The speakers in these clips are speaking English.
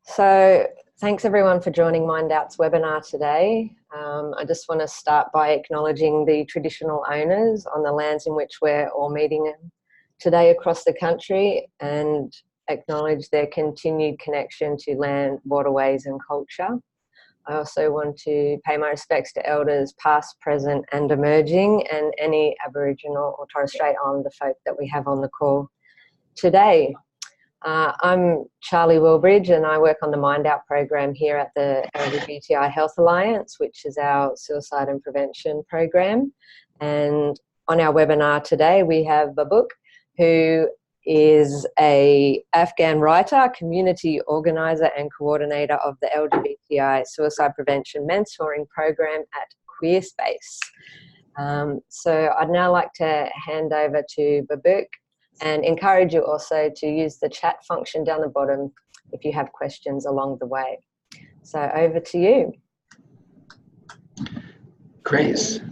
So thanks everyone for joining Mindout's webinar today. I just want to start by acknowledging the traditional owners on the lands in which we're all meeting today across the country and acknowledge their continued connection to land, waterways and culture. I also want to pay my respects to elders past, present and emerging, and any Aboriginal or Torres Strait Islander folk that we have on the call today. I'm Charlie Wilbridge and I work on the Mindout program here at the LGBTI Health Alliance, which is our suicide and prevention program. And on our webinar today, we have Babuk, who is an Afghan writer, community organiser and coordinator of the LGBTI Suicide Prevention Mentoring Program at QueerSpace. So I'd now like to hand over to Babuk and encourage you also to use the chat function down the bottom if you have questions along the way. So over to you. Great.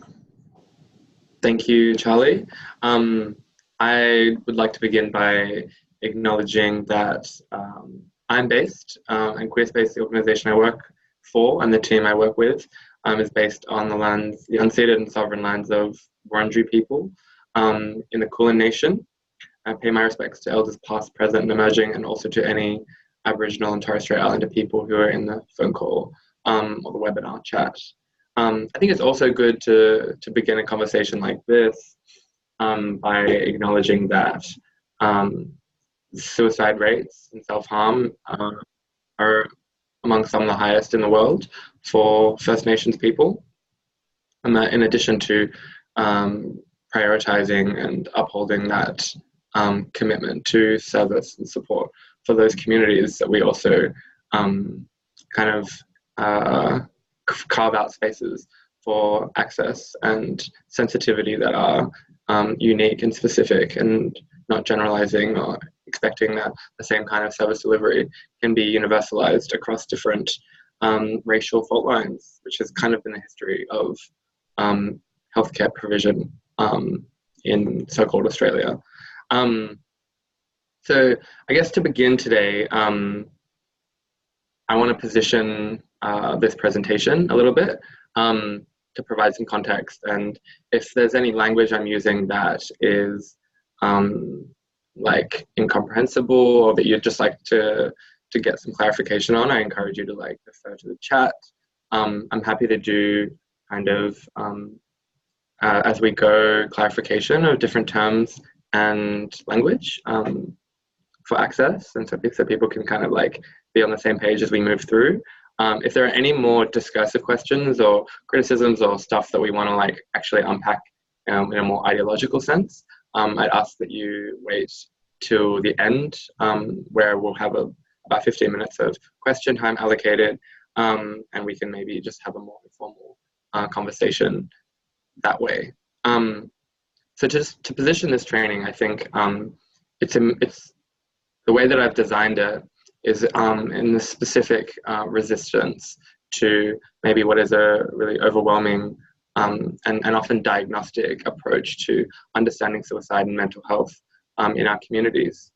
Thank you, Charlie. I would like to begin by acknowledging that I'm based, and QueerSpace, the organisation I work for and the team I work with, is based on the lands, the unceded and sovereign lands of Wurundjeri people in the Kulin Nation. I pay my respects to elders past, present and emerging, and also to any Aboriginal and Torres Strait Islander people who are in the phone call or the webinar chat. I think it's also good to begin a conversation like this by acknowledging that suicide rates and self-harm are among some of the highest in the world for First Nations people. And that in addition to prioritising and upholding that commitment to service and support for those communities, that we also kind of carve out spaces for access and sensitivity that are unique and specific, and not generalizing or expecting that the same kind of service delivery can be universalized across different racial fault lines, which has kind of been the history of healthcare provision in so-called Australia. So I guess to begin today, I want to position this presentation a little bit to provide some context, and if there's any language I'm using that is like incomprehensible or that you'd just like to get some clarification on, I encourage you to like refer to the chat. I'm happy to do kind of as we go clarification of different terms and language for access, and so people can kind of like be on the same page as we move through. If there are any more discursive questions or criticisms or stuff that we want to like actually unpack in a more ideological sense, I'd ask that you wait till the end, where we'll have about 15 minutes of question time allocated, and we can maybe just have a more informal conversation that way. So just to position this training, I think it's the way that I've designed it is in the specific resistance to maybe what is a really overwhelming and often diagnostic approach to understanding suicide and mental health in our communities,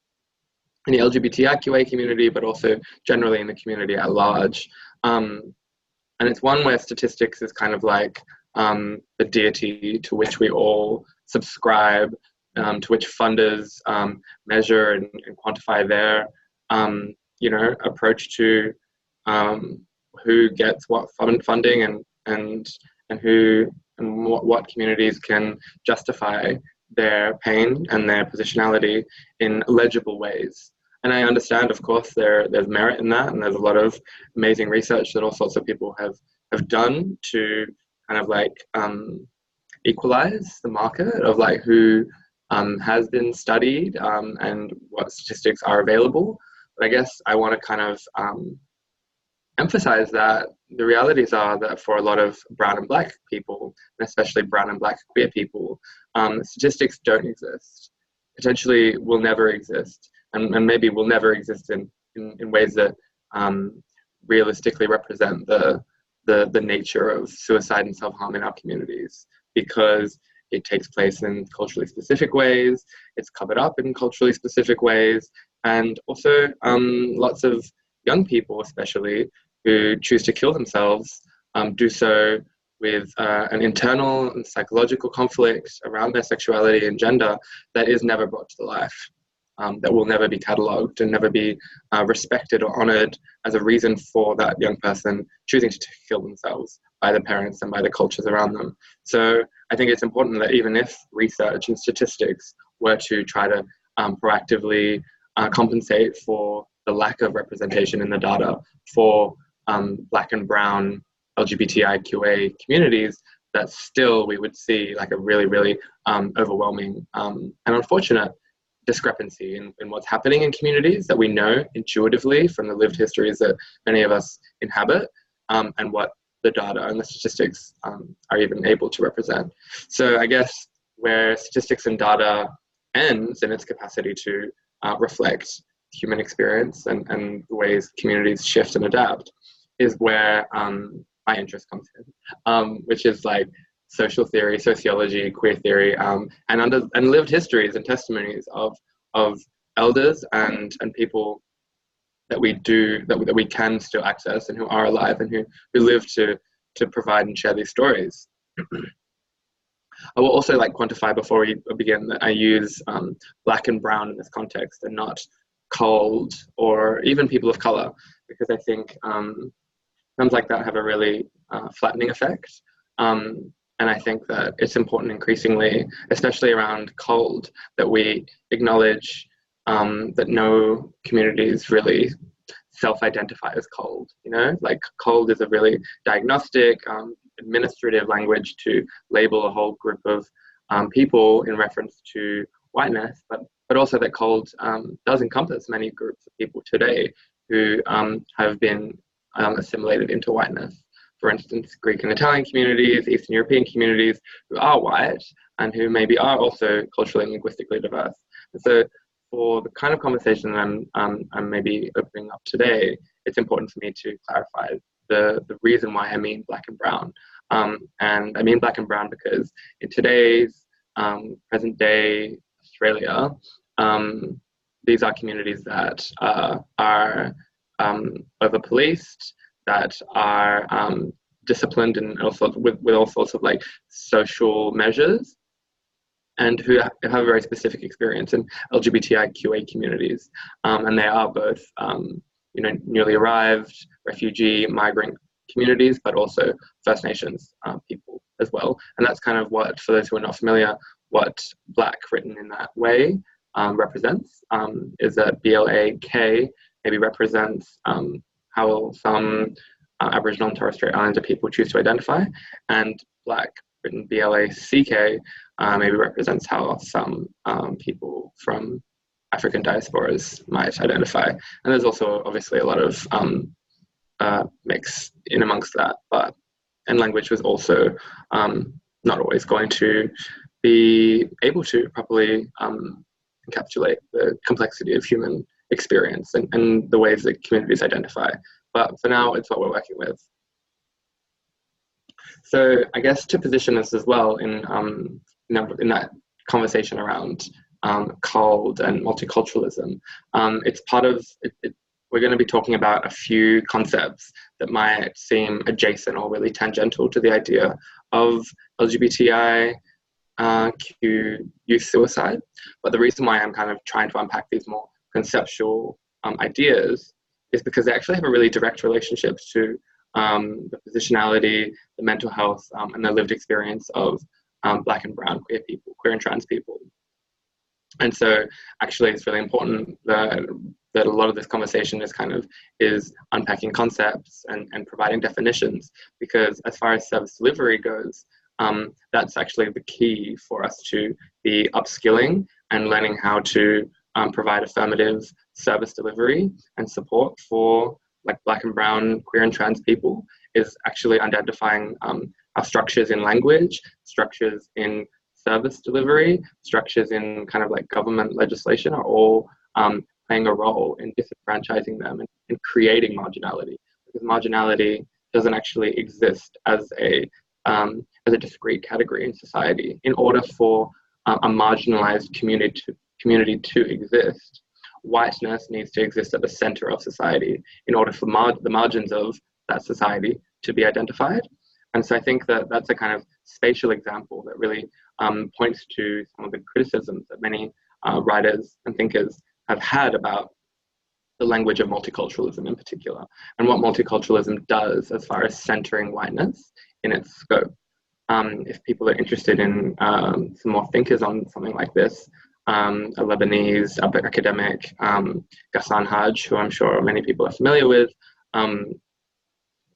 in the LGBTIQA community, but also generally in the community at large. And it's one where statistics is kind of like the deity to which we all subscribe, to which funders measure and quantify their approach to who gets what funding and what communities can justify their pain and their positionality in legible ways. And I understand, of course, there's merit in that, and there's a lot of amazing research that all sorts of people have done to kind of like equalize the market of like who has been studied and what statistics are available. But I guess I want to kind of emphasize that the realities are that for a lot of brown and black people, and especially brown and black queer people, statistics don't exist, potentially will never exist, and maybe will never exist in ways that realistically represent the nature of suicide and self-harm in our communities, because it takes place in culturally specific ways, it's covered up in culturally specific ways, and also lots of young people especially who choose to kill themselves do so with an internal and psychological conflict around their sexuality and gender that is never brought to life, that will never be catalogued and never be respected or honoured as a reason for that young person choosing to kill themselves by their parents and by the cultures around them. So I think it's important that even if research and statistics were to try to proactively compensate for the lack of representation in the data for Black and Brown LGBTIQA communities, that still we would see like a really, really overwhelming and unfortunate discrepancy in what's happening in communities that we know intuitively from the lived histories that many of us inhabit, and what the data and the statistics are even able to represent. So I guess where statistics and data ends in its capacity to reflect human experience and the ways communities shift and adapt is where my interest comes in, which is like social theory, sociology, queer theory, and lived histories and testimonies of elders and people that we can still access and who are alive and who live to provide and share these stories. I will also like quantify before we begin that I use Black and Brown in this context and not cold or even people of color, because I think terms like that have a really flattening effect. And I think that it's important increasingly, especially around cold, that we acknowledge that no communities really self-identify as cold, you know? Like cold is a really diagnostic, administrative language to label a whole group of people in reference to whiteness, but also that cold does encompass many groups of people today who have been assimilated into whiteness. For instance, Greek and Italian communities, Eastern European communities who are white and who maybe are also culturally and linguistically diverse. And so for the kind of conversation that I'm maybe opening up today, it's important for me to clarify the reason why I mean Black and Brown. And I mean Black and Brown because in today's present day Australia, these are communities that are over-policed, that are disciplined and also with all sorts of like social measures, and who have a very specific experience in LGBTIQA communities. And they are both, newly arrived, refugee, migrant communities, but also First Nations people as well. And that's kind of what, for those who are not familiar, what Black written in that way represents, is that BLAK maybe represents how some Aboriginal and Torres Strait Islander people choose to identify, and Black written BLACK maybe represents how some people from African diasporas might identify. And there's also obviously a lot of mix in amongst that, and language was also not always going to be able to properly encapsulate the complexity of human experience and the ways that communities identify. But for now, it's what we're working with. So I guess to position us as well in that conversation around cold and multiculturalism, it's part of it. We're going to be talking about a few concepts that might seem adjacent or really tangential to the idea of LGBTI youth suicide. But the reason why I'm kind of trying to unpack these more conceptual ideas is because they actually have a really direct relationship to the positionality, the mental health, and the lived experience of Black and Brown queer people, queer and trans people. And so actually it's really important that a lot of this conversation is unpacking concepts and providing definitions, because as far as service delivery goes, that's actually the key for us to be upskilling and learning how to provide affirmative service delivery and support for like Black and Brown, queer and trans people, is actually identifying our structures in language, structures in service delivery, structures in kind of like government legislation are all playing a role in disenfranchising them and creating marginality, because marginality doesn't actually exist as a discrete category in society. In order for a marginalized community to exist, whiteness needs to exist at the center of society in order for the margins of that society to be identified. And so I think that that's a kind of spatial example that really points to some of the criticisms that many writers and thinkers have had about the language of multiculturalism in particular, and what multiculturalism does as far as centering whiteness in its scope. If people are interested in some more thinkers on something like this, a Lebanese academic, Ghassan Haj, who I'm sure many people are familiar with,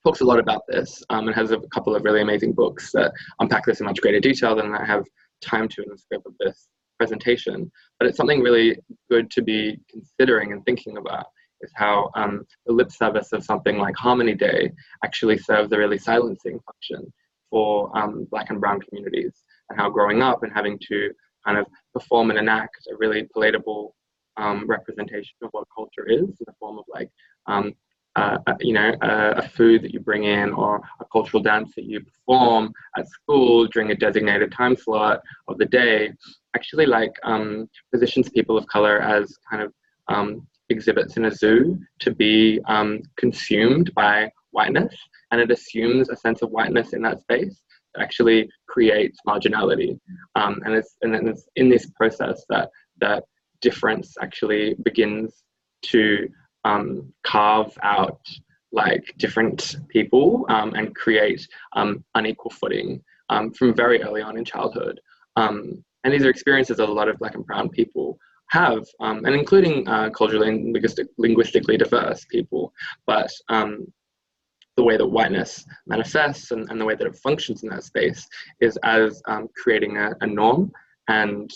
talks a lot about this and has a couple of really amazing books that unpack this in much greater detail than I have time to in the scope of this presentation. But it's something really good to be considering and thinking about, is how the lip service of something like Harmony Day actually serves a really silencing function for Black and Brown communities, and how growing up and having to kind of perform and enact a really palatable representation of what culture is in the form of like a food that you bring in, or a cultural dance that you perform at school during a designated time slot of the day, actually like positions people of color as kind of exhibits in a zoo to be consumed by whiteness, and it assumes a sense of whiteness in that space that actually creates marginality. And it's in this process that difference actually begins to carve out like different people and create unequal footing from very early on in childhood. And these are experiences that a lot of Black and Brown people have, and including culturally and linguistically diverse people. But the way that whiteness manifests and the way that it functions in that space is as creating a norm and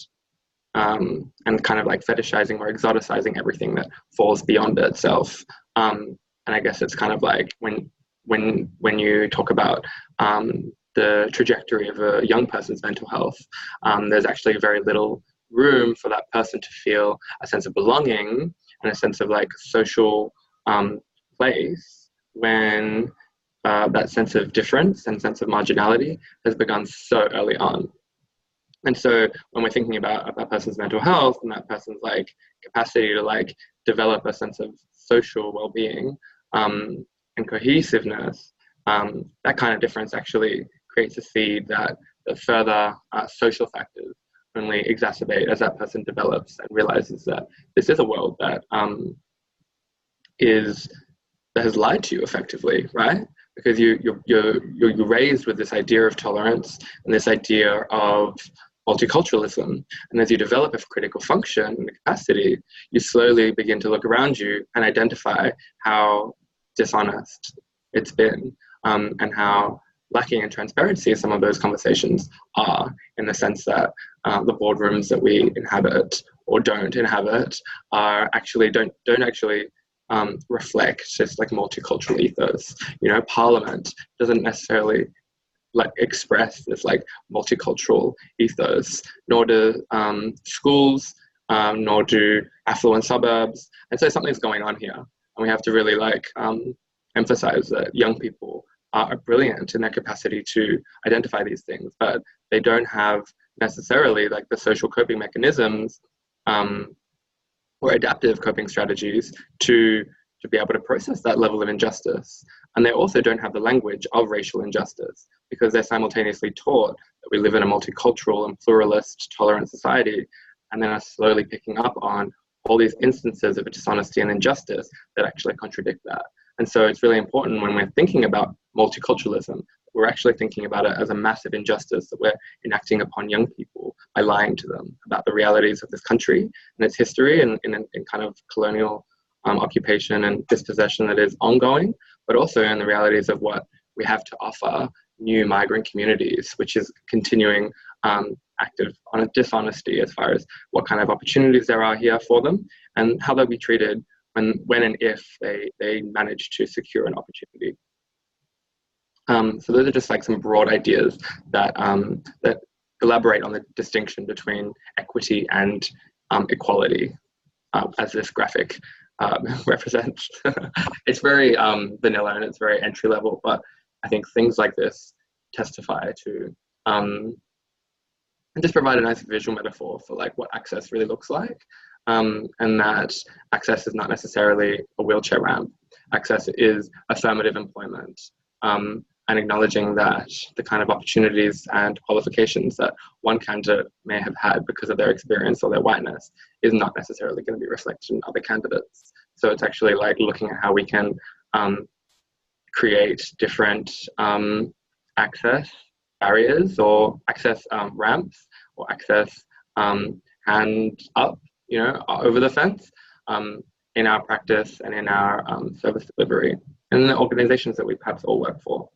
kind of like fetishizing or exoticizing everything that falls beyond itself. And I guess it's kind of like when you talk about the trajectory of a young person's mental health, there's actually very little room for that person to feel a sense of belonging and a sense of like social place when that sense of difference and sense of marginality has begun so early on. And so when we're thinking about a person's mental health and that person's like capacity to like develop a sense of social well-being and cohesiveness, that kind of difference actually creates a seed that further social factors only exacerbate as that person develops and realizes that this is a world that has lied to you effectively, right? Because you're raised with this idea of tolerance and this idea of multiculturalism, and as you develop a critical function and capacity, you slowly begin to look around you and identify how dishonest it's been, and how lacking in transparency some of those conversations are, in the sense that the boardrooms that we inhabit or don't inhabit are actually don't actually reflect just like multicultural ethos. You know, Parliament doesn't necessarily like express this like multicultural ethos, nor do schools, nor do affluent suburbs. And so something's going on here, and we have to really like emphasize that young people are brilliant in their capacity to identify these things, but they don't have necessarily like the social coping mechanisms or adaptive coping strategies to be able to process that level of injustice. And they also don't have the language of racial injustice, because they're simultaneously taught that we live in a multicultural and pluralist, tolerant society, and then are slowly picking up on all these instances of dishonesty and injustice that actually contradict that. And so it's really important when we're thinking about multiculturalism, we're actually thinking about it as a massive injustice that we're enacting upon young people by lying to them about the realities of this country and its history and in kind of colonial occupation and dispossession that is ongoing, but also in the realities of what we have to offer new migrant communities, which is continuing active on a dishonesty as far as what kind of opportunities there are here for them and how they'll be treated when and if they manage to secure an opportunity. So those are just like some broad ideas that that elaborate on the distinction between equity and equality, as this graphic represents. It's very vanilla and it's very entry level, but I think things like this testify to and just provide a nice visual metaphor for like what access really looks like. and that access is not necessarily a wheelchair ramp. Access is affirmative employment, and acknowledging that the kind of opportunities and qualifications that one candidate may have had because of their experience or their whiteness is not necessarily going to be reflected in other candidates. So it's actually like looking at how we can create different access barriers or access ramps or access hand up, over the fence in our practice and in our service delivery and the organizations that we perhaps all work for.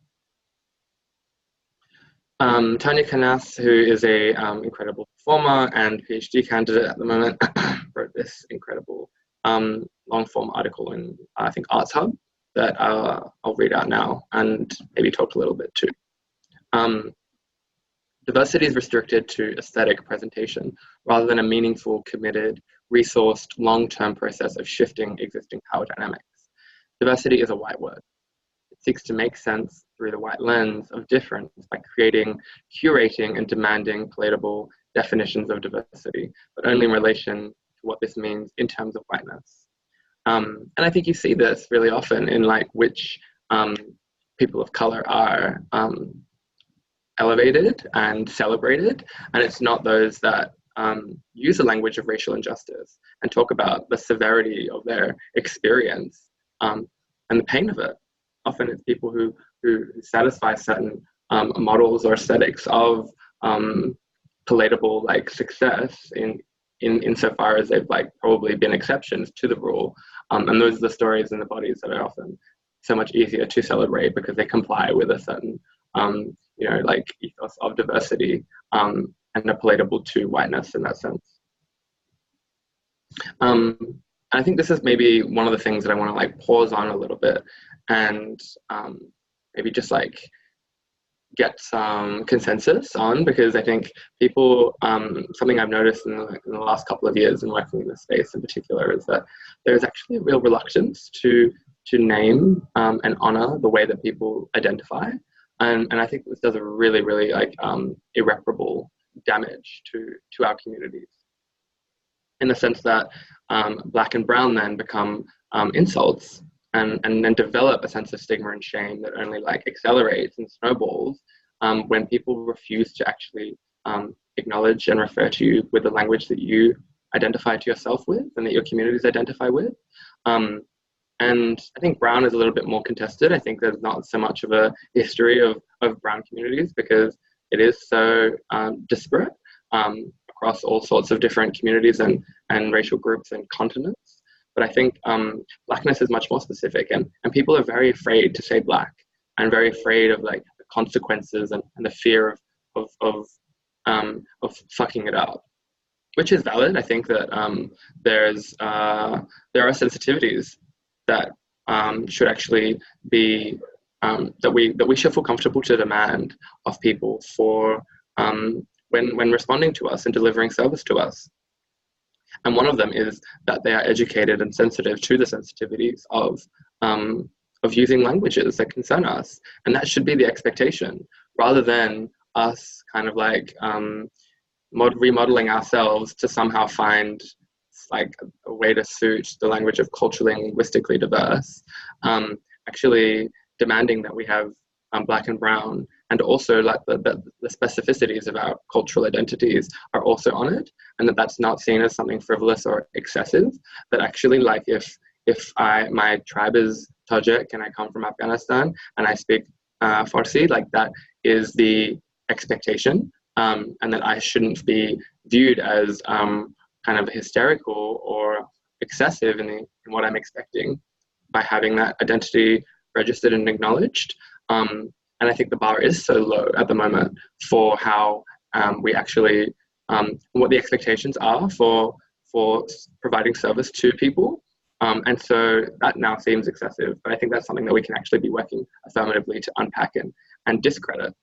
Tanya Canas, who is a incredible performer and PhD candidate at the moment, wrote this incredible long-form article in, I think, Arts Hub that I'll read out now and maybe talk a little bit too. Diversity is restricted to aesthetic presentation rather than a meaningful, committed, resourced, long-term process of shifting existing power dynamics. Diversity is a white word. It seeks to make sense through the white lens of difference by creating, curating, and demanding palatable definitions of diversity, but only in relation to what this means in terms of whiteness. And I think you see this really often in like which people of color are elevated and celebrated, and it's not those that use the language of racial injustice and talk about the severity of their experience and the pain of it. Often it's people who satisfy certain models or aesthetics of palatable like success insofar as they've like probably been exceptions to the rule, and those are the stories and the bodies that are often so much easier to celebrate because they comply with a certain like ethos of diversity and are palatable to whiteness in that sense. I think this is maybe one of the things that I want to like pause on a little bit and maybe just like get some consensus on, because I think people, something I've noticed in the last couple of years in working in this space in particular is that there's actually a real reluctance to name and honor the way that people identify. And I think this does a really, really like irreparable damage to our communities, in the sense that Black and brown then become insults and then develop a sense of stigma and shame that only like accelerates and snowballs when people refuse to actually acknowledge and refer to you with the language that you identify to yourself with and that your communities identify with. And I think brown is a little bit more contested. I think there's not so much of a history of brown communities because it is so disparate across all sorts of different communities and racial groups and continents. But I think Blackness is much more specific, and people are very afraid to say Black and very afraid of like the consequences and the fear of fucking it up, which is valid. I think that there are sensitivities that should actually be that we should feel comfortable to demand of people for when responding to us and delivering service to us. And one of them is that they are educated and sensitive to the sensitivities of using languages that concern us, and that should be the expectation, rather than us kind of like remodeling ourselves to somehow find like a way to suit the language of culturally and linguistically diverse. Actually demanding that we have Black and brown, and also like the specificities of our cultural identities are also honoured, and that's not seen as something frivolous or excessive. That actually, like if my tribe is Tajik and I come from Afghanistan and I speak Farsi, like that is the expectation, and that I shouldn't be viewed as kind of hysterical or excessive in what I'm expecting by having that identity registered and acknowledged. And I think the bar is so low at the moment for how we actually, what the expectations are for providing service to people. And so that now seems excessive, but I think that's something that we can actually be working affirmatively to unpack and discredit,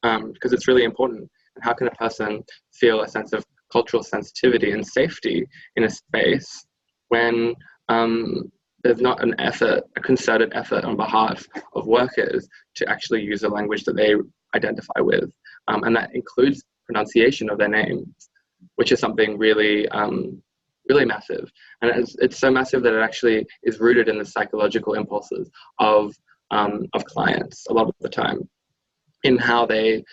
because it's really important. And how can a person feel a sense of cultural sensitivity and safety in a space when there's not a concerted effort on behalf of workers to actually use a language that they identify with, and that includes pronunciation of their names, which is something really really massive. And it's so massive that it actually is rooted in the psychological impulses of clients a lot of the time, in how they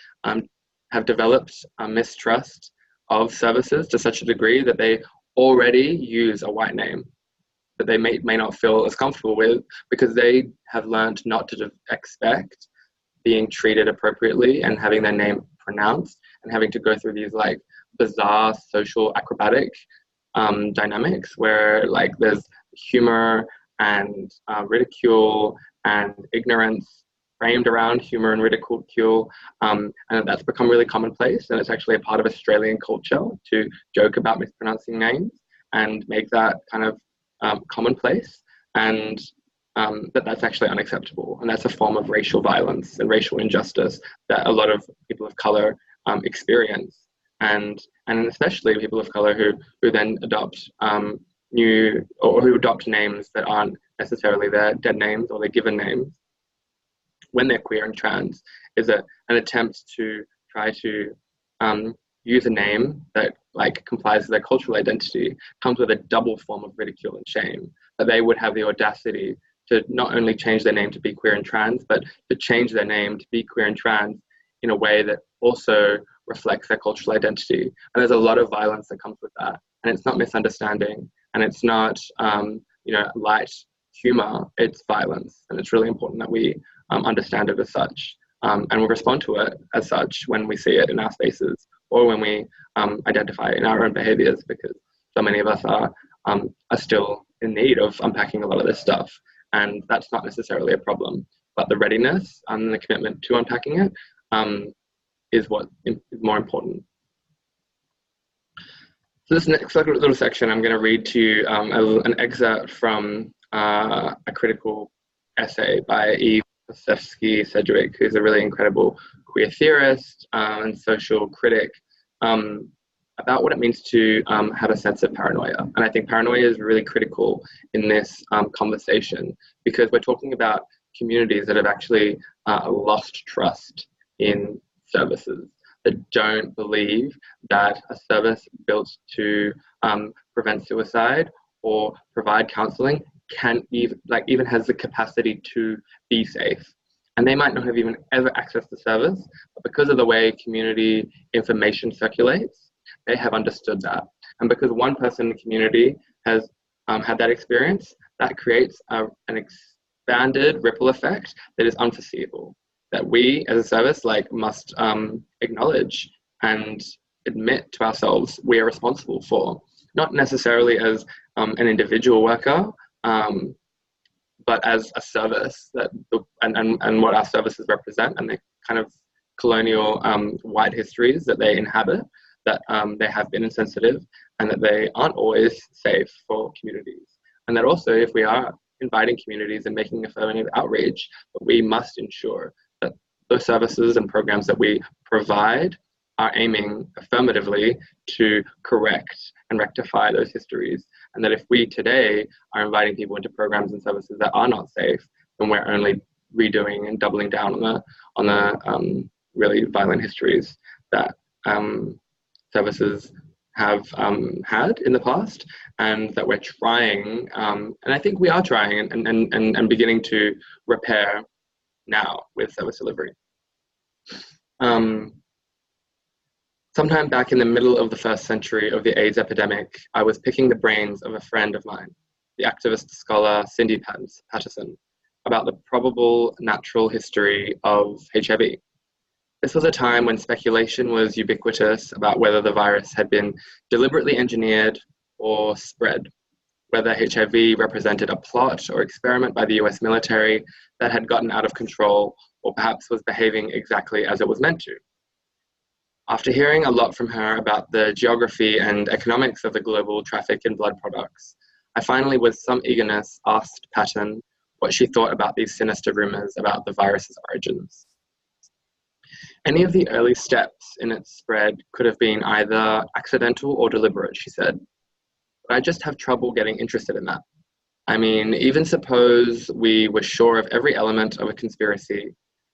have developed a mistrust of services to such a degree that they already use a white name that they may not feel as comfortable with, because they have learned not to expect being treated appropriately and having their name pronounced, and having to go through these like bizarre social acrobatic dynamics where like there's humor and ridicule and ignorance framed around humor and ridicule, and that's become really commonplace, and it's actually a part of Australian culture to joke about mispronouncing names and make that kind of commonplace, and that's actually unacceptable, and that's a form of racial violence and racial injustice that a lot of people of color experience, and especially people of color who then adopt who adopt names that aren't necessarily their dead names or their given names when they're queer and trans, is an attempt to try to use a name that like complies with their cultural identity, comes with a double form of ridicule and shame, that they would have the audacity to not only change their name to be queer and trans, but to change their name to be queer and trans in a way that also reflects their cultural identity. And there's a lot of violence that comes with that. And it's not misunderstanding, and it's not light humor, it's violence. And it's really important that we understand it as such, and we respond to it as such when we see it in our spaces, or when we identify it in our own behaviors, because so many of us are still in need of unpacking a lot of this stuff. And that's not necessarily a problem, but the readiness and the commitment to unpacking it is what is more important. So this next little section, I'm going to read to you an excerpt from a critical essay by Eve Sedgwick, who's a really incredible queer theorist and social critic, about what it means to have a sense of paranoia. And I think paranoia is really critical in this conversation, because we're talking about communities that have actually lost trust in services, that don't believe that a service built to prevent suicide or provide counselling can even has the capacity to be safe. And they might not have even ever accessed the service, but because of the way community information circulates, they have understood that. And because one person in the community has had that experience, that creates an expanded ripple effect that is unforeseeable, that we as a service must acknowledge and admit to ourselves we are responsible for, not necessarily as an individual worker, but as a service and what our services represent, and the kind of colonial white histories that they inhabit, that they have been insensitive, and that they aren't always safe for communities. And that also, if we are inviting communities and making affirmative outreach, we must ensure that those services and programs that we provide are aiming affirmatively to correct and rectify those histories. And that if we today are inviting people into programs and services that are not safe, then we're only redoing and doubling down on the really violent histories that services have had in the past, and that we're trying, and I think we are trying and beginning to repair now with service delivery. Sometime back in the middle of the first century of the AIDS epidemic, I was picking the brains of a friend of mine, the activist scholar Cindy Patterson, about the probable natural history of HIV. This was a time when speculation was ubiquitous about whether the virus had been deliberately engineered or spread, whether HIV represented a plot or experiment by the US military that had gotten out of control, or perhaps was behaving exactly as it was meant to. After hearing a lot from her about the geography and economics of the global traffic in blood products, I finally, with some eagerness, asked Patton what she thought about these sinister rumors about the virus's origins. Any of the early steps in its spread could have been either accidental or deliberate, she said. But I just have trouble getting interested in that. I mean, even suppose we were sure of every element of a conspiracy,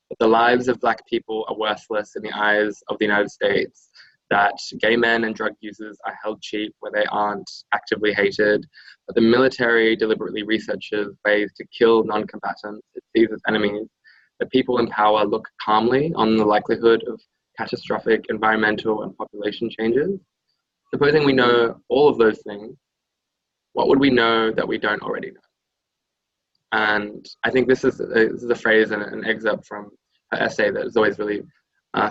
that the lives of Black people are worthless in the eyes of the United States, that gay men and drug users are held cheap where they aren't actively hated, that the military deliberately researches ways to kill non-combatants it sees as enemies, that people in power look calmly on the likelihood of catastrophic environmental and population changes. Supposing we know all of those things, what would we know that we don't already know? And I think this is a phrase and an excerpt from her essay that has always really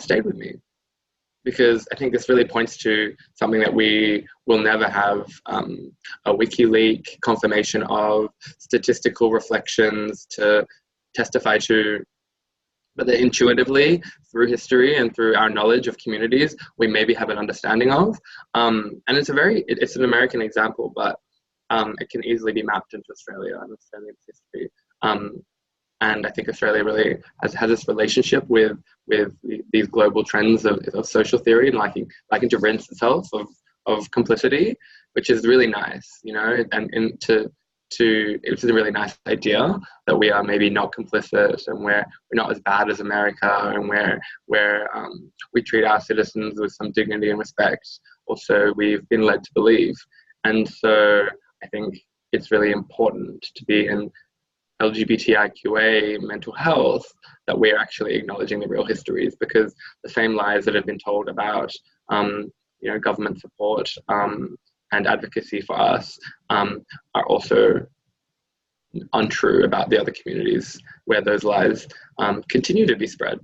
stayed with me, because I think this really points to something that we will never have a WikiLeaks confirmation of, statistical reflections to testify to, but that intuitively, through history and through our knowledge of communities, we maybe have an understanding of. And it's an American example, but it can easily be mapped into Australia and Australian history. And I think Australia really has this relationship with these global trends of social theory and liking to rinse itself of complicity, which is really nice, you know, and it's a really nice idea that we are maybe not complicit and we're not as bad as America, and where we treat our citizens with some dignity and respect. Also, we've been led to believe. And so I think it's really important to be in LGBTIQA mental health that we're actually acknowledging the real histories, because the same lies that have been told about government support and advocacy for us are also untrue about the other communities where those lies continue to be spread.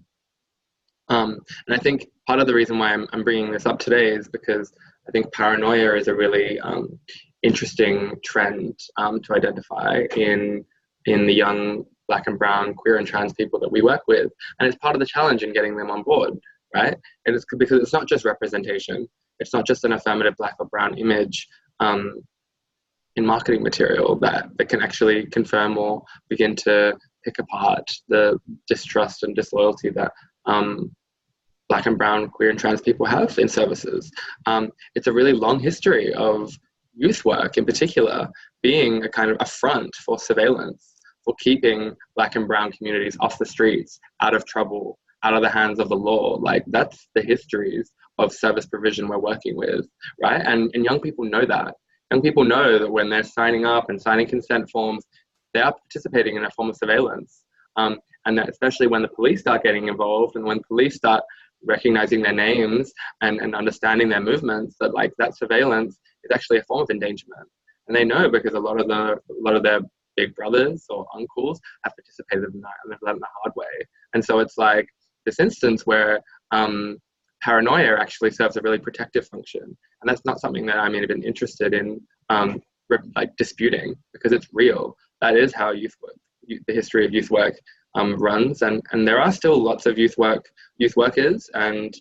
And I think part of the reason why I'm bringing this up today is because I think paranoia is a really interesting trend to identify in the young Black and brown, queer and trans people that we work with. And it's part of the challenge in getting them on board, right? And it's because it's not just representation. It's not just an affirmative Black or brown image in marketing material that can actually confirm or begin to pick apart the distrust and disloyalty that Black and brown, queer and trans people have in services. It's a really long history of youth work in particular being a kind of a front for surveillance, for keeping Black and brown communities off the streets, out of trouble, out of the hands of the law. Like, that's the histories of service provision we're working with, right? And young people know that. Young people know that when they're signing up and signing consent forms, they are participating in a form of surveillance. And that especially when the police start getting involved and when police start recognizing their names and understanding their movements, that like that surveillance is actually a form of endangerment. And they know because a lot of their big brothers or uncles have participated in that and they've learned the hard way. And so it's like this instance where paranoia actually serves a really protective function. And that's not something that I'm even interested in disputing, because it's real. That is how youth work, the history of youth work runs. And there are still lots of youth workers and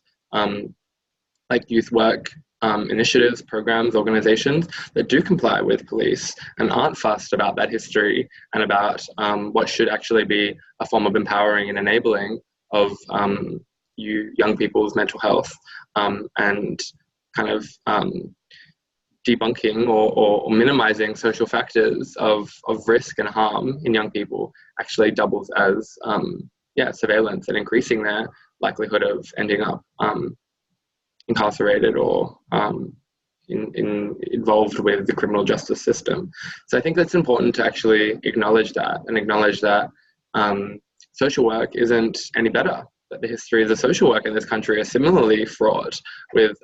youth work initiatives, programs, organizations that do comply with police and aren't fussed about that history and about what should actually be a form of empowering and enabling of young people's mental health and kind of debunking or minimizing social factors of risk and harm in young people actually doubles as surveillance and increasing their likelihood of ending up incarcerated or involved with the criminal justice system. So I think that's important to actually acknowledge that social work isn't any better, that the histories of social work in this country are similarly fraught with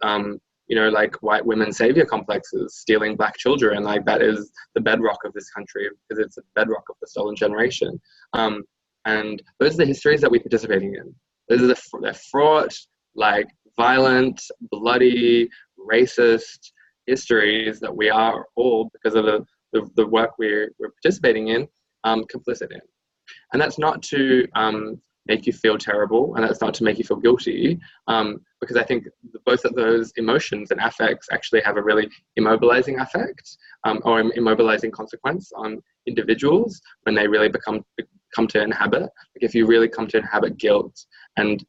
white women savior complexes, stealing Black children. Like, that is the bedrock of this country because it's the bedrock of the stolen generation. And those are the histories that we're participating in. They're fraught, violent, bloody, racist histories that we are all, because of the work we're participating in, complicit in. And that's not to make you feel terrible, and that's not to make you feel guilty, because I think both of those emotions and affects actually have a really immobilizing effect or immobilizing consequence on individuals when they really come to inhabit. Like, if you really come to inhabit guilt and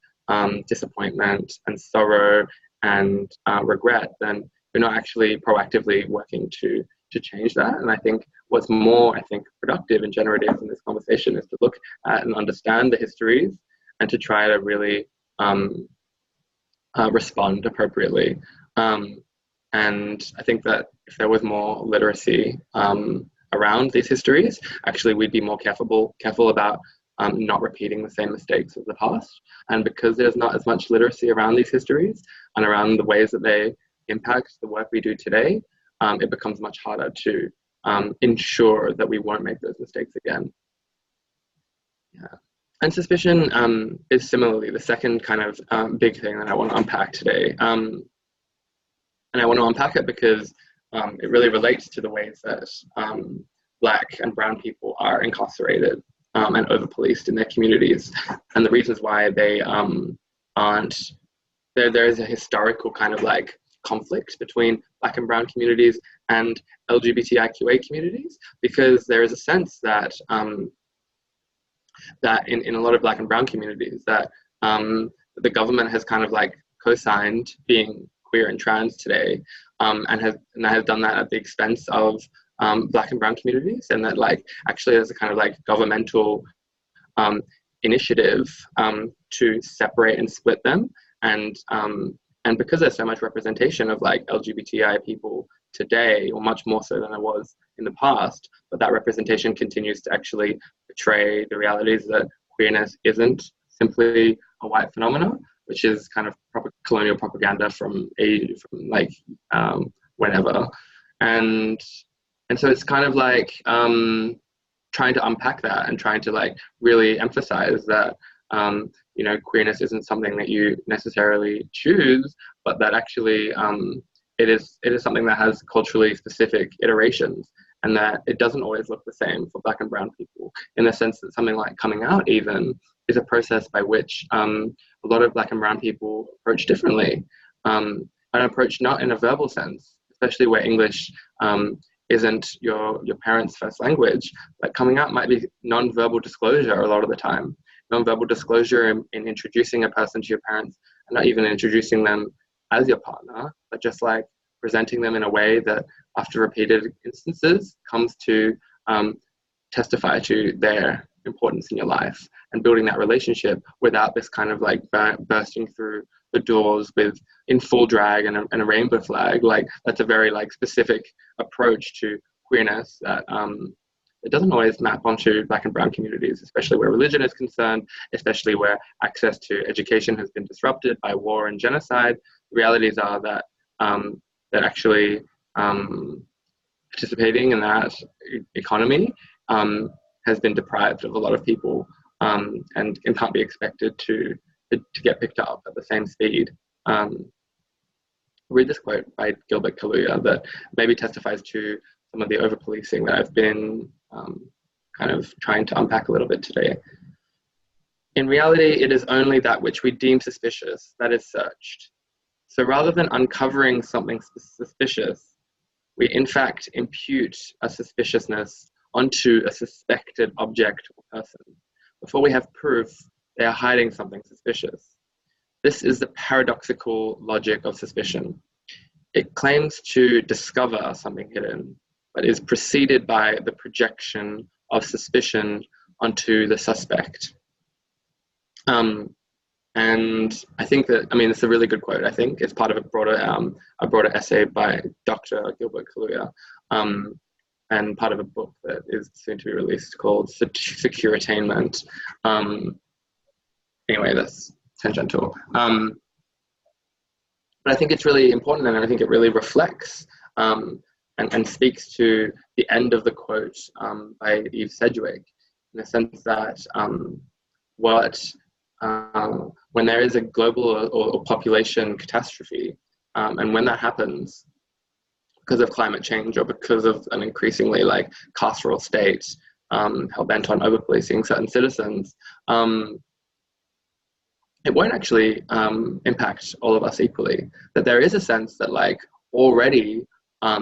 disappointment and sorrow and regret, then you're not actually proactively working to change that. And I think what's more, productive and generative in this conversation is to look at and understand the histories and to try to really respond appropriately. And I think that if there was more literacy around these histories, actually we'd be more careful about not repeating the same mistakes of the past. And because there's not as much literacy around these histories and around the ways that they impact the work we do today, it becomes much harder to ensure that we won't make those mistakes again. Yeah. And suspicion is similarly the second kind of big thing that I want to unpack today. And I want to unpack it because it really relates to the ways that Black and brown people are incarcerated and over-policed in their communities, and the reasons why they aren't. There is a historical kind of like conflict between Black and brown communities and LGBTIQA communities, because there is a sense that that in a lot of Black and brown communities that the government has kind of like co-signed being queer and trans today, and has done that at the expense of Black and brown communities, and that like actually there's a kind of like governmental initiative to separate and split them, and because there's so much representation of like LGBTI people today, or much more so than there was in the past, but that representation continues to actually portray the realities that queerness isn't simply a white phenomenon, which is kind of colonial propaganda from like whenever, and so it's kind of like trying to unpack that and trying to like really emphasize that you know, queerness isn't something that you necessarily choose, but that actually it is something that has culturally specific iterations, and that it doesn't always look the same for Black and brown people, in the sense that something like coming out even is a process by which a lot of Black and brown people approach differently, and approach not in a verbal sense, especially where English isn't your parents' first language. Like coming out might be non-verbal disclosure a lot of the time. Non-verbal disclosure in introducing a person to your parents, and not even introducing them as your partner, but just like presenting them in a way that after repeated instances comes to testify to their importance in your life, and building that relationship without this kind of like bursting through the doors in full drag and a rainbow flag. Like that's a very like specific approach to queerness that it doesn't always map onto Black and brown communities, especially where religion is concerned, especially where access to education has been disrupted by war and genocide. The realities are that that actually participating in that economy has been deprived of a lot of people, and can't be expected to get picked up at the same speed. Read this quote by Gilbert Kaluuya that maybe testifies to some of the over-policing that I've been kind of trying to unpack a little bit today. In reality, it is only that which we deem suspicious that is searched. So rather than uncovering something suspicious, we in fact impute a suspiciousness onto a suspected object or person. Before we have proof, they are hiding something suspicious. This is the paradoxical logic of suspicion. It claims to discover something hidden, but is preceded by the projection of suspicion onto the suspect. And I think that, I mean, it's a really good quote. I think it's part of a broader essay by Dr. Gilbert Kaluuya, and part of a book that is soon to be released called Secure Attainment. Anyway, that's tangential. But I think it's really important, and I think it really reflects and speaks to the end of the quote by Eve Sedgwick, in the sense that when there is a global or population catastrophe, and when that happens because of climate change or because of an increasingly like carceral state hell-bent on over-policing certain citizens, it won't actually impact all of us equally. That there is a sense that like already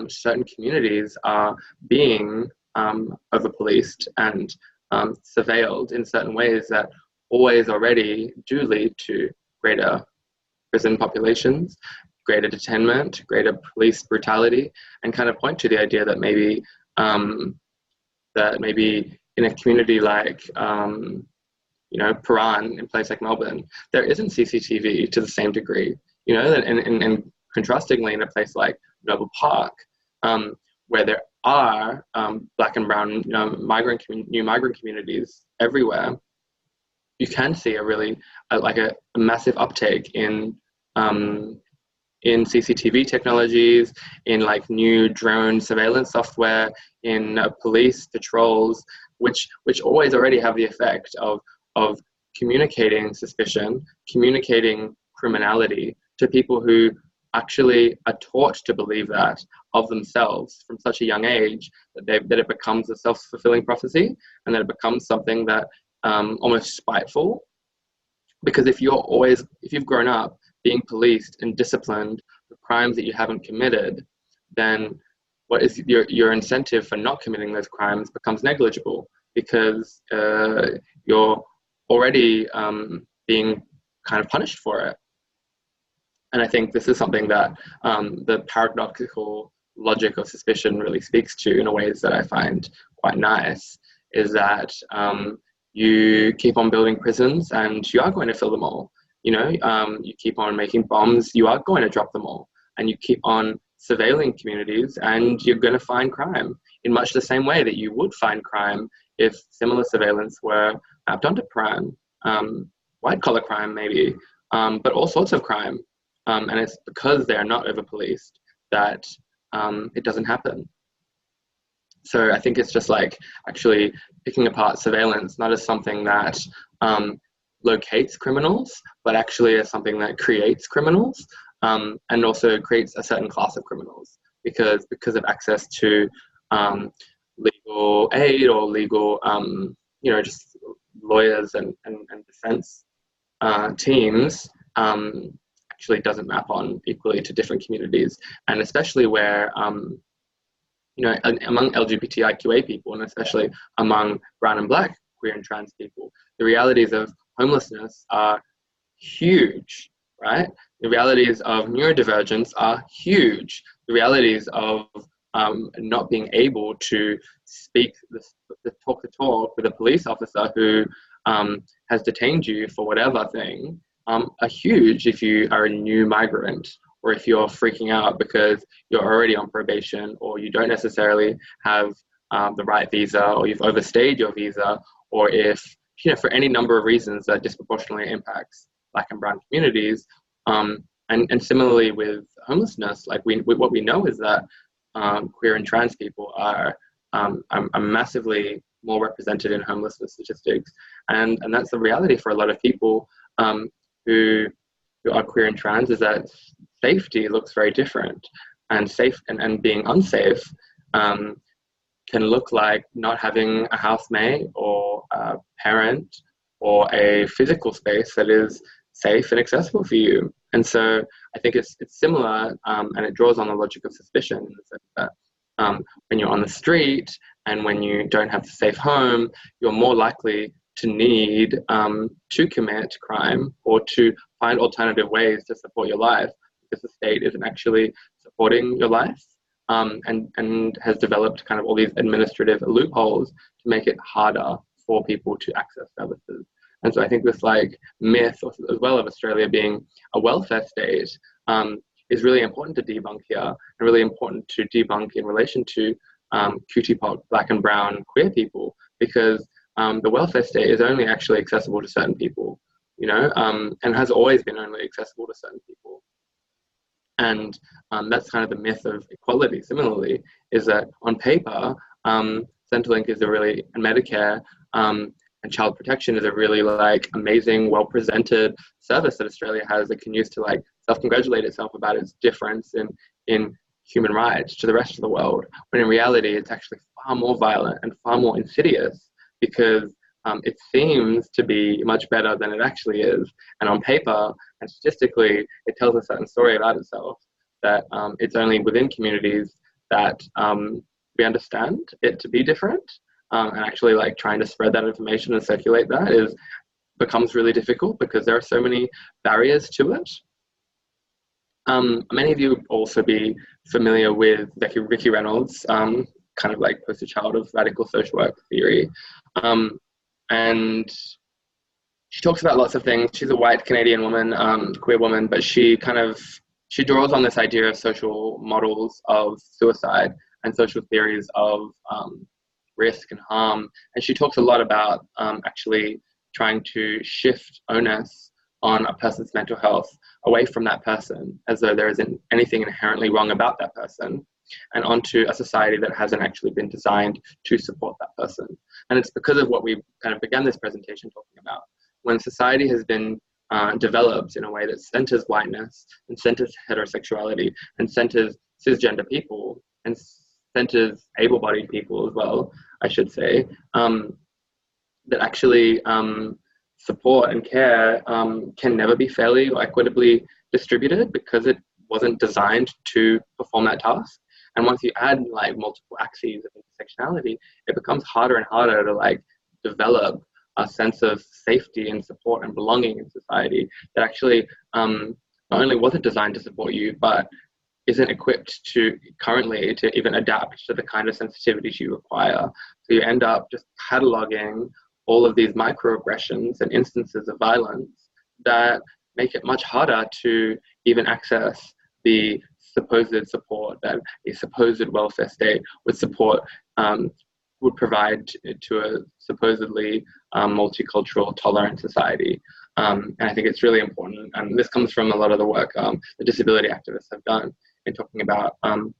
certain communities are being over-policed and surveilled in certain ways that always already do lead to greater prison populations, greater detainment, greater police brutality, and kind of point to the idea that maybe in a community like Paran, in a place like Melbourne, there isn't CCTV to the same degree. you know, and contrastingly, in a place like Noble Park, where there are Black and brown, you know, new migrant communities everywhere, you can see a really like a massive uptake in CCTV technologies, in like new drone surveillance software, in police patrols, which always already have the effect of communicating suspicion, communicating criminality to people who actually are taught to believe that of themselves from such a young age, that it becomes a self-fulfilling prophecy, and that it becomes something that almost spiteful. Because if you've grown up being policed and disciplined for crimes that you haven't committed, then what is your incentive for not committing those crimes becomes negligible, because you're already being kind of punished for it. And I think this is something that the paradoxical logic of suspicion really speaks to in a ways that I find quite nice, is that you keep on building prisons and you are going to fill them all. You know, you keep on making bombs, you are going to drop them all. And you keep on surveilling communities and you're going to find crime in much the same way that you would find crime if similar surveillance were mapped onto crime, white collar crime maybe, but all sorts of crime. And it's because they're not over-policed that it doesn't happen. So I think it's just like actually picking apart surveillance, not as something that locates criminals, but actually as something that creates criminals, and also creates a certain class of criminals, because of access to legal aid or legal, you know, just lawyers and defense teams, actually doesn't map on equally to different communities, and especially where you know, among LGBTIQA people, and especially among brown and black, queer and trans people, the realities of homelessness are huge, right? The realities of neurodivergence are huge. The realities of not being able to speak the talk with a police officer who has detained you for whatever thing are huge if you are a new migrant, or if you're freaking out because you're already on probation, or you don't necessarily have the right visa, or you've overstayed your visa, or if, you know, for any number of reasons that disproportionately impacts Black and brown communities. And similarly with homelessness, like what we know is that queer and trans people are massively more represented in homelessness statistics, and that's the reality for a lot of people who are queer and trans, is that safety looks very different, and being unsafe can look like not having a housemate or a parent or a physical space that is safe and accessible for you. And so I think it's similar, and it draws on the logic of suspicion, in the sense that when you're on the street and when you don't have a safe home, you're more likely to need to commit crime or to find alternative ways to support your life, because the state isn't actually supporting your life, and has developed kind of all these administrative loopholes to make it harder for people to access services. And so I think this like myth, as well, of Australia being a welfare state is really important to debunk here, and really important to debunk in relation to QT-POC, Black and brown queer people, because the welfare state is only actually accessible to certain people, you know, and has always been only accessible to certain people. And that's kind of the myth of equality. Similarly, is that on paper, Centrelink is and Medicare and child protection is a really like amazing, well-presented service that Australia has that can use to like self-congratulate itself about its difference in human rights to the rest of the world. When in reality, it's actually far more violent and far more insidious, because it seems to be much better than it actually is. And on paper and statistically, it tells a certain story about itself, that it's only within communities that we understand it to be different. And actually like trying to spread that information and circulate that becomes really difficult, because there are so many barriers to it. Many of you would also be familiar with Ricky Reynolds, kind of like poster child of radical social work theory. And she talks about lots of things. She's a white Canadian woman, queer woman, but she draws on this idea of social models of suicide and social theories of risk and harm. And she talks a lot about actually trying to shift onus on a person's mental health away from that person, as though there isn't anything inherently wrong about that person, and onto a society that hasn't actually been designed to support that person. And it's because of what we kind of began this presentation talking about. When society has been developed in a way that centers whiteness and centers heterosexuality and centers cisgender people and centers able-bodied people as well, I should say, that actually support and care can never be fairly or equitably distributed, because it wasn't designed to perform that task. And once you add like multiple axes of intersectionality, it becomes harder and harder to like develop a sense of safety and support and belonging in society that actually not only wasn't designed to support you, but isn't equipped to currently to even adapt to the kind of sensitivities you require. So you end up just cataloging all of these microaggressions and instances of violence that make it much harder to even access the supposed support that a supposed welfare state would provide to a supposedly multicultural, tolerant society. And I think it's really important. And this comes from a lot of the work the disability activists have done in talking about an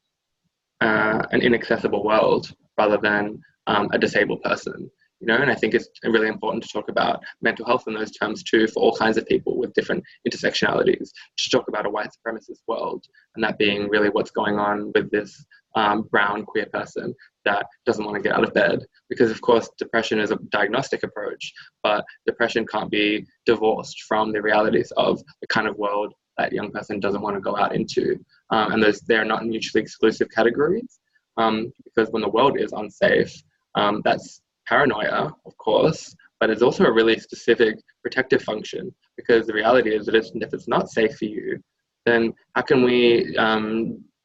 inaccessible world rather than a disabled person. You know, and I think it's really important to talk about mental health in those terms too, for all kinds of people with different intersectionalities, to talk about a white supremacist world, and that being really what's going on with this brown queer person that doesn't want to get out of bed. Because of course, depression is a diagnostic approach, but depression can't be divorced from the realities of the kind of world that young person doesn't want to go out into. And they're not mutually exclusive categories, because when the world is unsafe, that's paranoia, of course, but it's also a really specific protective function, because the reality is that if it's not safe for you, then how can we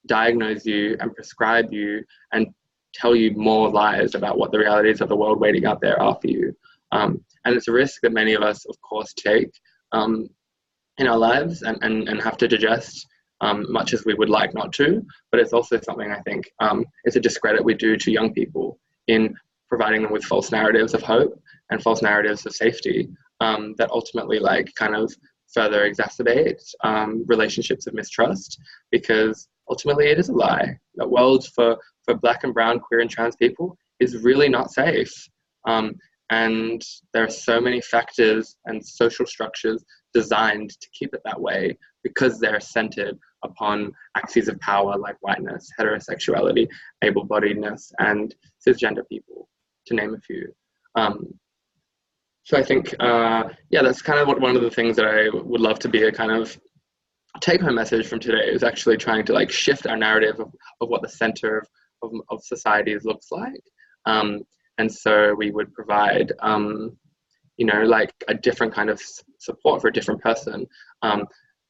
diagnose you and prescribe you and tell you more lies about what the realities of the world waiting out there are for you? And it's a risk that many of us, of course, take in our lives and have to digest, much as we would like not to, but it's also something I think it's a discredit we do to young people in providing them with false narratives of hope and false narratives of safety that ultimately like kind of further exacerbate relationships of mistrust, because ultimately it is a lie. The world for Black and brown, queer and trans people is really not safe. And there are so many factors and social structures designed to keep it that way, because they're centered upon axes of power like whiteness, heterosexuality, able-bodiedness, and cisgender people, to name a few. So I think, that's kind of one of the things that I would love to be a kind of take-home message from today, is actually trying to like shift our narrative of what the center of societies looks like. And so we would provide, like a different kind of support for a different person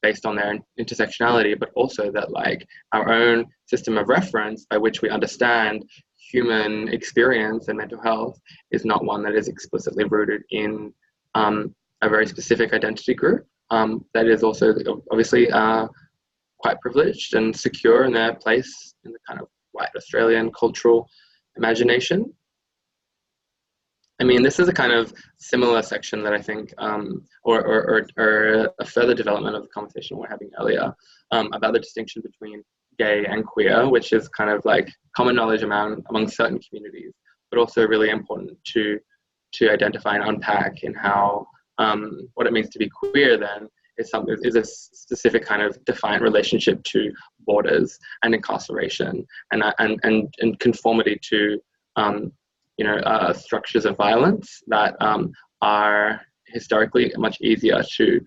based on their intersectionality, but also that like our own system of reference by which we understand human experience and mental health is not one that is explicitly rooted in a very specific identity group that is also obviously quite privileged and secure in their place in the kind of white Australian cultural imagination. I mean, this is a kind of similar section that I think, or a further development of the conversation we're having earlier about the distinction between gay and queer, which is kind of like common knowledge among certain communities, but also really important to identify and unpack in how what it means to be queer then is a specific kind of defined relationship to borders and incarceration and conformity to structures of violence that are historically much easier to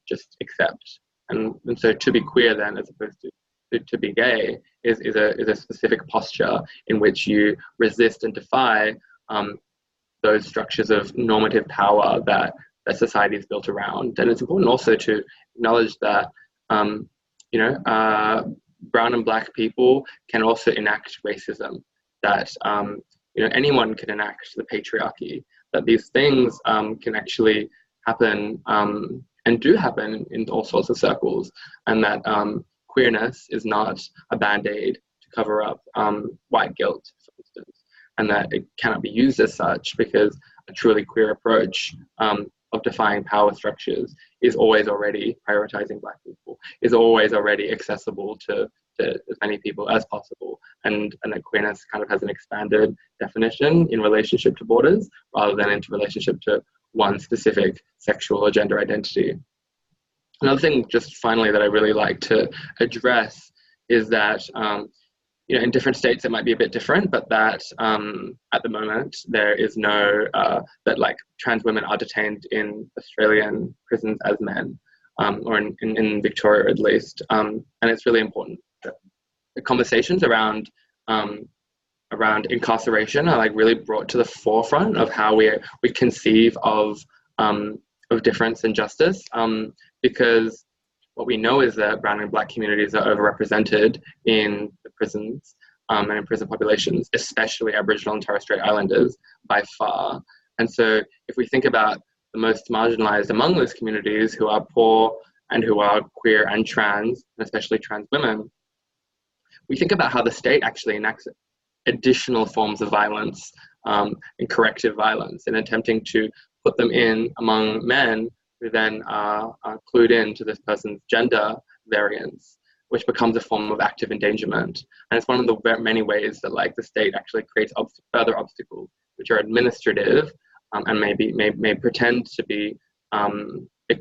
just accept. And so to be queer then, as opposed to be gay, is a specific posture in which you resist and defy those structures of normative power that society is built around. And it's important also to acknowledge that brown and Black people can also enact racism, that anyone can enact the patriarchy, that these things can actually happen and do happen in all sorts of circles, and that queerness is not a band-aid to cover up white guilt, for instance, and that it cannot be used as such, because a truly queer approach of defying power structures is always already prioritizing Black people, is always already accessible to as many people as possible, and that queerness kind of has an expanded definition in relationship to borders rather than into relationship to one specific sexual or gender identity. Another thing, just finally, that I really like to address is that you know, in different states it might be a bit different, but that at the moment there is no that like trans women are detained in Australian prisons as men, or in Victoria at least, and it's really important that the conversations around incarceration are like really brought to the forefront of how we conceive of difference and justice, because what we know is that brown and Black communities are overrepresented in the prisons and in prison populations, especially Aboriginal and Torres Strait Islanders by far. And so if we think about the most marginalized among those communities, who are poor and who are queer and trans, and especially trans women, we think about how the state actually enacts additional forms of violence and corrective violence in attempting to put them in among men who then are clued in to this person's gender variance, which becomes a form of active endangerment. And it's one of the many ways that like the state actually creates further obstacles, which are administrative and may pretend to be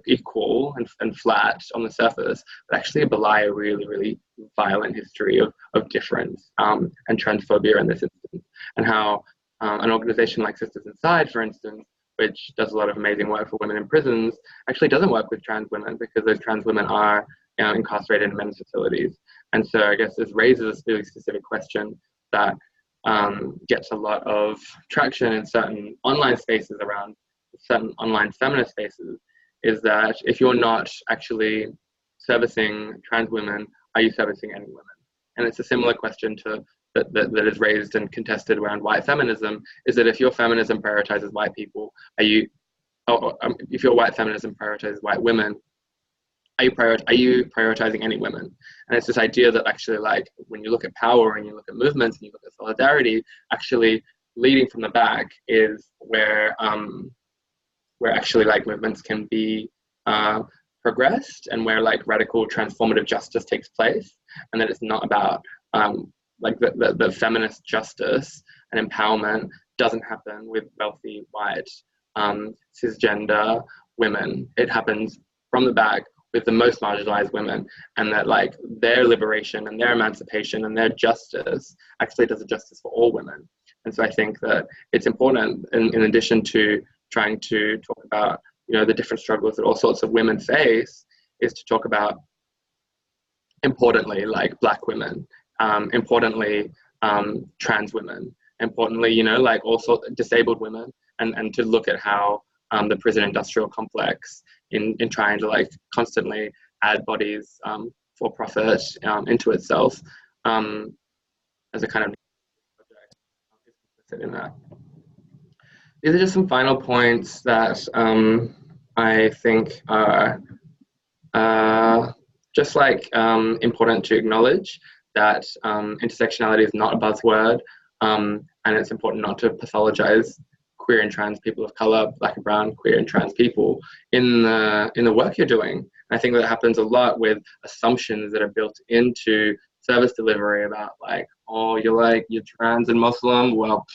equal and flat on the surface, but actually belie a really, really violent history of difference and transphobia in this instance. And how an organization like Sisters Inside, for instance, which does a lot of amazing work for women in prisons, actually doesn't work with trans women, because those trans women are incarcerated in men's facilities. And so I guess this raises a really specific question that gets a lot of traction in certain online spaces, around certain online feminist spaces, is that if you're not actually servicing trans women, are you servicing any women? And it's a similar question to that is raised and contested around white feminism, is that if your feminism prioritizes white people, if your white feminism prioritizes white women, are you prioritizing any women? And it's this idea that actually, like, when you look at power and you look at movements and you look at solidarity, actually leading from the back is where actually like movements can be progressed, and where like radical transformative justice takes place, and that it's not about like the feminist justice and empowerment doesn't happen with wealthy white cisgender women. It happens from the back with the most marginalized women, and that like their liberation and their emancipation and their justice actually does a justice for all women. And so I think that it's important, in addition to trying to talk about, you know, the different struggles that all sorts of women face, is to talk about, importantly, like Black women, importantly, trans women, importantly, you know, like all sorts of disabled women, and to look at how the prison industrial complex in trying to like constantly add bodies for profit into itself as a kind of project is implicit in that. These are just some final points that I think are just like important to acknowledge, that intersectionality is not a buzzword, and it's important not to pathologize queer and trans people of color, Black and brown, queer and trans people in the work you're doing. And I think that happens a lot with assumptions that are built into service delivery about like, oh, you're trans and Muslim, well,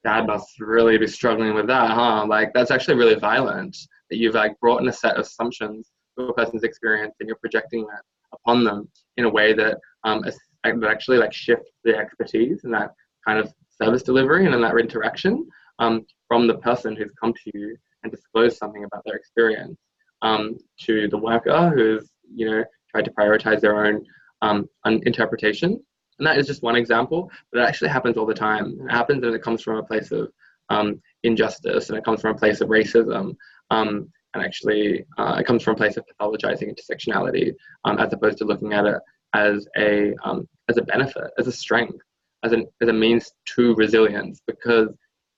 Dad must really be struggling with that, huh? Like, that's actually really violent, that you've like brought in a set of assumptions to a person's experience, and you're projecting that upon them in a way that actually like shifts the expertise and that kind of service delivery and in that interaction from the person who's come to you and disclosed something about their experience to the worker who's, you know, tried to prioritize their own interpretation. And that is just one example, but it actually happens all the time. It happens, and it comes from a place of injustice, and it comes from a place of racism, and actually it comes from a place of pathologizing intersectionality, as opposed to looking at it as a benefit, as a strength, as a means to resilience. Because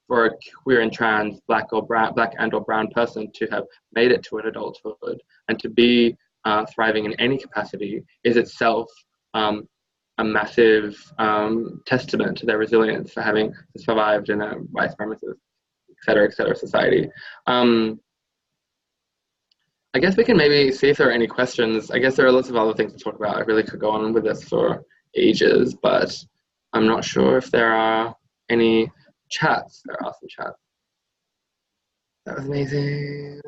for a queer and trans black and or brown person to have made it to an adulthood and to be thriving in any capacity is itself a massive testament to their resilience for having survived in a white supremacist, et cetera, society. I guess we can maybe see if there are any questions. I guess there are lots of other things to talk about. I really could go on with this for ages, but I'm not sure if there are any chats. There are some chats. That was amazing.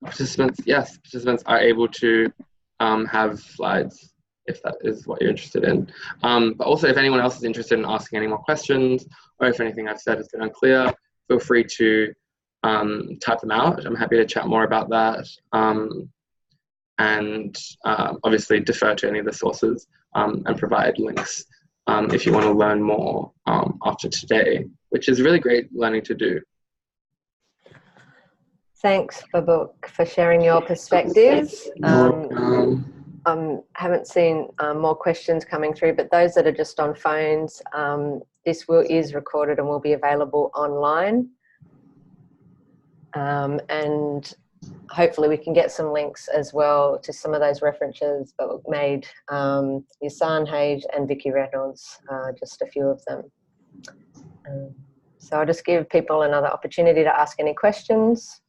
Participants are able to have slides if that is what you're interested in. But also, if anyone else is interested in asking any more questions, or if anything I've said has been unclear, feel free to type them out. I'm happy to chat more about that. And obviously defer to any of the sources and provide links if you want to learn more after today, which is really great learning to do. Thanks, Babuk, for sharing your perspectives. Haven't seen more questions coming through, but those that are just on phones, this is recorded and will be available online. And hopefully we can get some links as well to some of those references that were made. Yasan Hage and Vicky Reynolds, just a few of them. So I'll just give people another opportunity to ask any questions.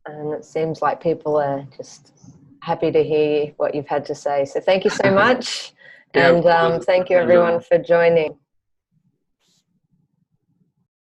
And it seems like people are just happy to hear what you've had to say. So thank you so much. And thank you everyone for joining.